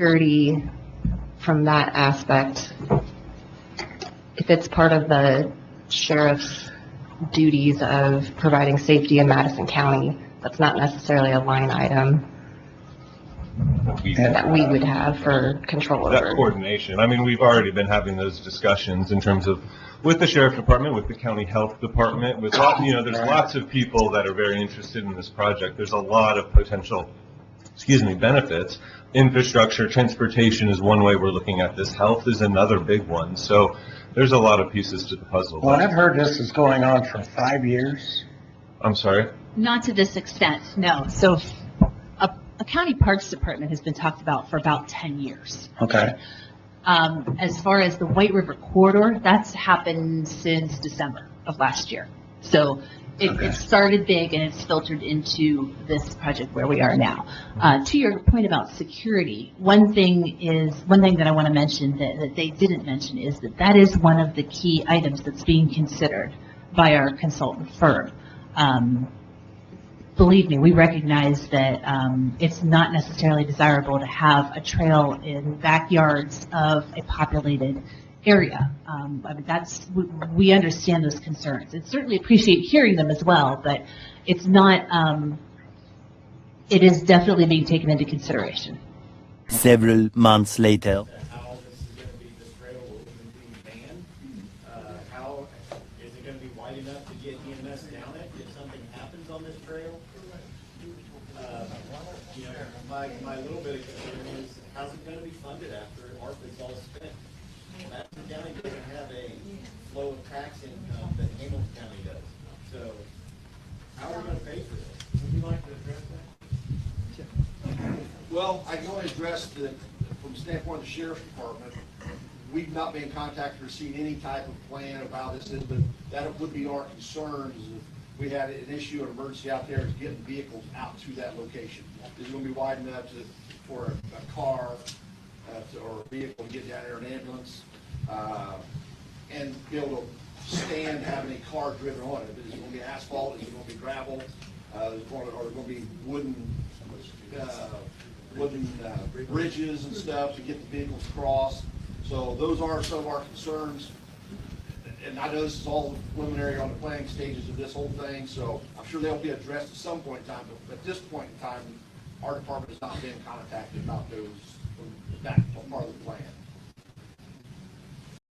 security from that aspect, if it's part of the sheriff's duties of providing safety in Madison County, that's not necessarily a line item that we would have for control over. That coordination. I mean, we've already been having those discussions in terms of with the sheriff department, with the county health department, with there's lots of people that are very interested in this project. There's a lot of potential, benefits. Infrastructure, transportation is one way we're looking at this. Health is another big one. So there's a lot of pieces to the puzzle. Well, I've heard this is going on for 5 years. I'm sorry? Not to this extent, no. So a county parks department has been talked about for about 10 years. Okay. As far as the White River corridor, that's happened since December of last year. So it started big and it's filtered into this project where we are now. To your point about security, one thing that I want to mention that they didn't mention is that is one of the key items that's being considered by our consultant firm. Believe me, we recognize that it's not necessarily desirable to have a trail in backyards of a populated area. I mean, we understand those concerns and certainly appreciate hearing them as well, but it's not, it is definitely being taken into consideration. Several months later. How this is going to be, this trail will even be banned? How is it going to be wide enough to get EMS down it if something happens on this trail? My little bit of concern is how's it going to be funded after ARPA's all spent? Madison County doesn't have a flow of tax income that Hamilton County does. So how are we going to pay for this? Would you like to address that? Well, I can only address that from the standpoint of the sheriff's department. We've not been contacted or seen any type of plan of how this is, but that would be our concerns. We had an issue, an emergency out there, is getting vehicles out to that location. Is it going to be wide enough for a car or a vehicle to get down there, an ambulance, and be able to stand having a car driven on it? Is it going to be asphalt? Is it going to be gravel? Are there going to be wooden bridges and stuff to get the vehicles across? So those are some of our concerns. And I know this is all preliminary on the planning stages of this whole thing, so I'm sure they'll be addressed at some point in time. But at this point in time, our department has not been contacted about that part of the plan.